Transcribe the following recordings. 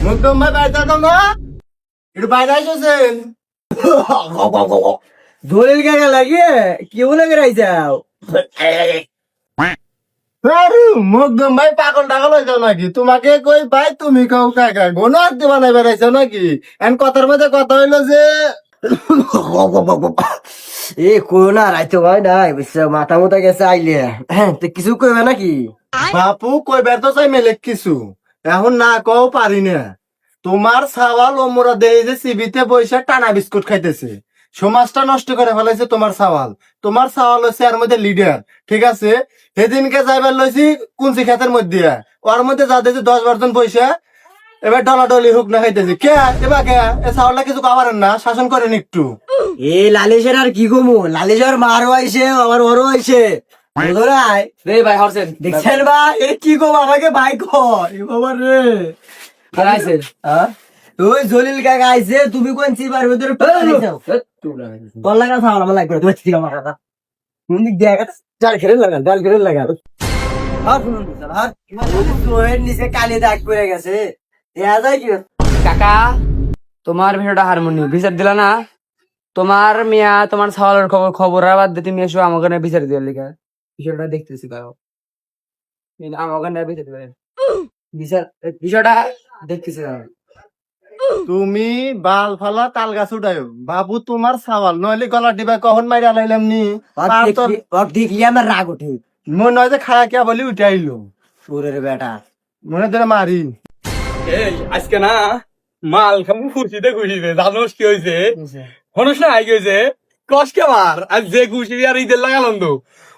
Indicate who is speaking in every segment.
Speaker 1: মুকদম ভাই বাইরে দাও না, একটু বাইরে আসছেন।
Speaker 2: দলিল কাকা লাগিয়ে কেউ লাগে রাইছাও
Speaker 1: আরে মুকদম ভাই পাগল টাগল হয়ে যাও নাকি? তোমাকে কই ভাই, তুমি কাউ কাকা গোনো আর দিবা নাই বেড়াইছো নাকি? এন কথার মধ্যে কথা হইলো যে
Speaker 2: এ কইও না রাইতো ভাই নাই বুঝছো মাথা মোটা গেছে আইলে তো কিছু কইবে নাকি
Speaker 1: বাপু কই বের তো চাই মেলে কিছু, এখন না কও পারি না। তোমার সাওয়াল ওমরা দেই যে সিবিতে বইসা টানা বিস্কুট খাইতেছে, সমাজটা নষ্ট করে ফেলাইছে তোমার সাওয়াল। তোমার সাওয়াল হচ্ছে এর মধ্যে লিডার, ঠিক আছে? সেদিনকে যাইবার লইছি কুঞ্চি খেতের মধ্যে, ওর মধ্যে যা দেখছি 10-12 জন বইসা এবার ডলাডলি হুক না খাইতেছে। কে এবার কে এ সাওয়ালটা কিছু খাবারেন না, শাসন করেন একটু।
Speaker 2: এ লালেশের আর কি কমু লালেশের মারও আইছে আমার ওরও আইছে বুঝলাই
Speaker 3: রে ভাই হরছেন
Speaker 2: দেখছেন ভাই এ কি কম আমাকে ভাই কর এ বাবা রে
Speaker 3: আইছে
Speaker 2: হ্যাঁ ওই জলিল কাকা আইছে তুমি কোন চিবার ভিতরে তোর লাগা খাওয়া আমার লাগবে তুমি ঠিক আমার কথা কোন দিক দিয়ে জাল খেলে লাগা আর শুনুন আর তোর নিচে কালি দাগ পড়ে গেছে দেয়া যায় কি
Speaker 3: কাকা তোমার ভিডিওটা হারমোনি বিচার দিলা না, তোমার মিয়া তোমার সওয়ালের খবর আর বাদ দিয়ে তুমি এসো আমাকে না বিচার দিয়ে লিখা বিষয়টা দেখতেছি কারো আমাকে না বিচার দিবে বিচার বিষয়টা দেখতেছি কারো।
Speaker 1: তুমি বাল ফালা তাল গাছ উঠাইও বাবু, তোমার সাওয়াল নইলে গলা ডিবা কখন মাইরা লাইলাম নি।
Speaker 2: দেখলি আমার রাগ ওঠে
Speaker 1: মনে হয় যে খায়া কে বলি উঠে আইলো,
Speaker 2: তোরের বেটা
Speaker 1: মনে ধরে মারি।
Speaker 4: এই আজকে না মাল খামু খুশিতে জানোস কি হয়েছে হনুস না কি হয়েছে কষ্ট মার আজ যে খুশি আর ঈদের লাগালাম তো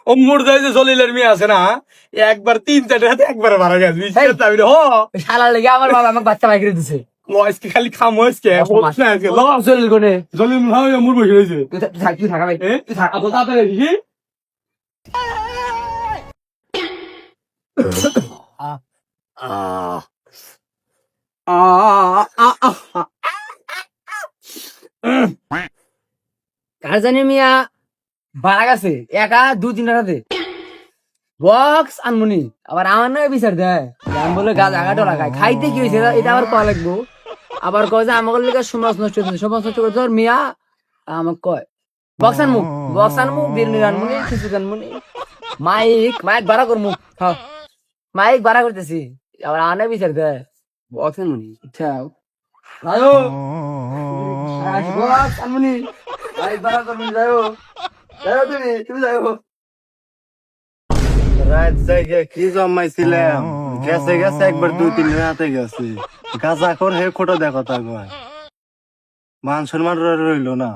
Speaker 4: ও মোর যায় যে জলিলের মেয়ে আছে না একবার 3-4 হাতে একবার মারা গেছে বিশ্বাস চাবি রে
Speaker 3: শালার লেগে আমার বাবা আমাকে বাচ্চা বাইক করে দিছে
Speaker 4: আজকে খালি খামো আজকে না আজকে
Speaker 3: চলিল কোনে
Speaker 4: জলিল মনে হয় মোর বসে রয়েছে
Speaker 3: তুই থাকা ভাই
Speaker 4: তুই থাক আবো তাড়াতাড়ি কি
Speaker 3: কার জানি মিয়া বাড়া গেছে একা 2-3 রাতে বক্স আনমনি আবার আমার নয় বিচার দেয় আমি বলে গাছ আগাটো লাগায় খাইতে কি হয়েছে এটা আবার কয়া লাগবো, আবার কয় যে আমাকে লেগে সমাজ নষ্ট হচ্ছে, সমাজ নষ্ট করে তোর মিয়া আমাকে কয় বক্স আনমু বিরিয়ানি আনমুনি কিছু আনমুনি মাইক ভাড়া করমু হ্যাঁ মাইক ভাড়া করতেছি আবার আনে বিচার দেয় বক্স আনমুনি আচ্ছা যাও বক্স আনমুনি মাইক ভাড়া করমু যাও তুমি যাও
Speaker 1: রাত জায়গা কি জমাইছিলাম, গেছে গেছে একবার 2-3 রাতে গেছে। গাজা কর হে খোটো দেখো তা কয়, মান সম্মান রইলো না।